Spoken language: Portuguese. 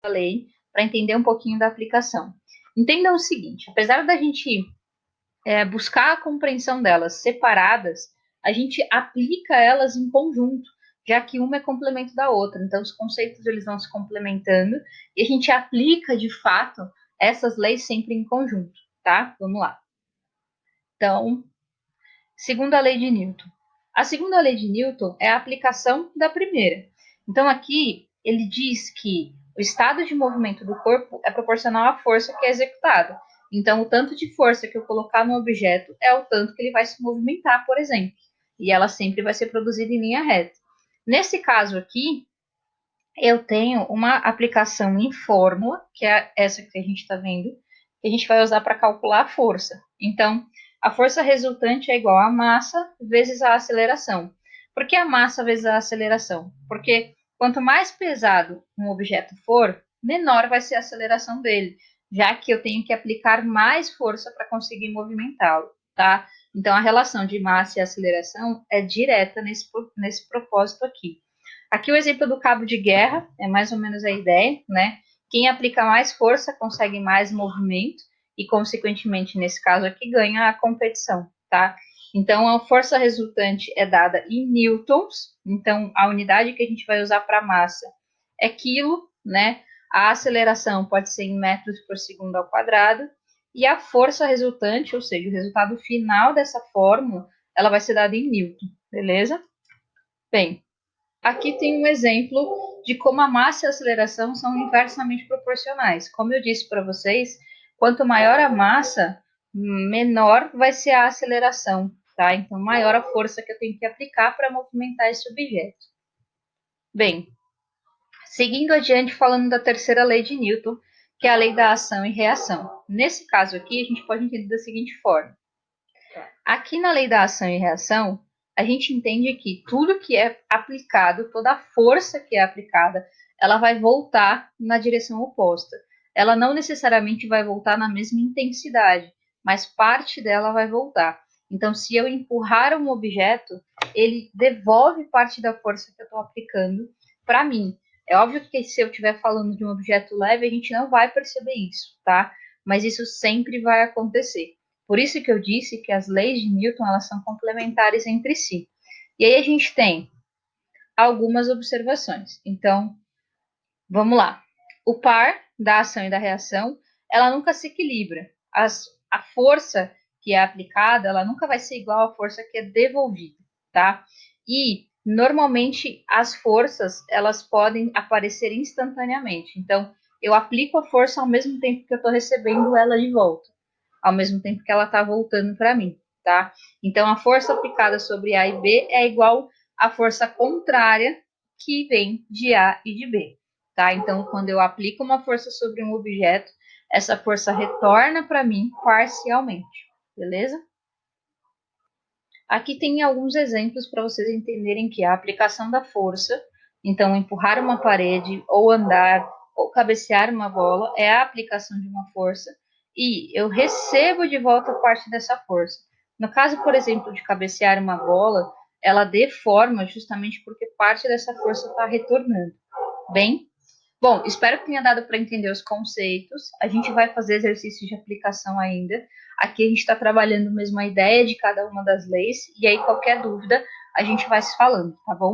lei para entender um pouquinho da aplicação. Entendam o seguinte, apesar da gente buscar a compreensão delas separadas, a gente aplica elas em conjunto, já que uma é complemento da outra. Então, os conceitos eles vão se complementando e a gente aplica, de fato, essas leis sempre em conjunto, tá? Vamos lá. Então, segunda lei de Newton. A segunda lei de Newton é a aplicação da primeira. Então, aqui, ele diz que o estado de movimento do corpo é proporcional à força que é executada. Então, o tanto de força que eu colocar no objeto é o tanto que ele vai se movimentar, por exemplo. E ela sempre vai ser produzida em linha reta. Nesse caso aqui, eu tenho uma aplicação em fórmula, que é essa que a gente está vendo, que a gente vai usar para calcular a força. Então, a força resultante é igual a massa vezes a aceleração. Por que a massa vezes a aceleração? Porque quanto mais pesado um objeto for, menor vai ser a aceleração dele, já que eu tenho que aplicar mais força para conseguir movimentá-lo, tá? Então, a relação de massa e aceleração é direta nesse propósito aqui. Aqui o exemplo do cabo de guerra é mais ou menos a ideia, né? Quem aplica mais força consegue mais movimento e, consequentemente, nesse caso aqui, ganha a competição, tá? Então, a força resultante é dada em newtons, então a unidade que a gente vai usar para massa é quilo, né? A aceleração pode ser em metros por segundo ao quadrado, e a força resultante, ou seja, o resultado final dessa fórmula, ela vai ser dada em newton, beleza? Bem, aqui tem um exemplo de como a massa e a aceleração são inversamente proporcionais. Como eu disse para vocês, quanto maior a massa, menor vai ser a aceleração, tá? Então, maior a força que eu tenho que aplicar para movimentar esse objeto. Bem, seguindo adiante, falando da terceira lei de Newton, que é a lei da ação e reação. Nesse caso aqui, a gente pode entender da seguinte forma. Aqui na lei da ação e reação, a gente entende que tudo que é aplicado, toda a força que é aplicada, ela vai voltar na direção oposta. Ela não necessariamente vai voltar na mesma intensidade, mas parte dela vai voltar. Então, se eu empurrar um objeto, ele devolve parte da força que eu estou aplicando para mim. É óbvio que se eu estiver falando de um objeto leve, a gente não vai perceber isso, tá? Mas isso sempre vai acontecer. Por isso que eu disse que as leis de Newton elas são complementares entre si. E aí a gente tem algumas observações. Então, vamos lá. O par da ação e da reação, ela nunca se equilibra. A força que é aplicada, ela nunca vai ser igual à força que é devolvida, tá? E, normalmente, as forças, elas podem aparecer instantaneamente. Então, eu aplico a força ao mesmo tempo que eu estou recebendo ela de volta, ao mesmo tempo que ela está voltando para mim, tá? Então, a força aplicada sobre A e B é igual à força contrária que vem de A e de B, tá? Então, quando eu aplico uma força sobre um objeto, essa força retorna para mim parcialmente, beleza? Aqui tem alguns exemplos para vocês entenderem que a aplicação da força, então empurrar uma parede, ou andar, ou cabecear uma bola, é a aplicação de uma força, e eu recebo de volta parte dessa força. No caso, por exemplo, de cabecear uma bola, ela deforma justamente porque parte dessa força está retornando. Bem, bom, espero que tenha dado para entender os conceitos. A gente vai fazer exercícios de aplicação ainda. Aqui a gente está trabalhando mesmo a ideia de cada uma das leis, e aí qualquer dúvida a gente vai se falando, tá bom?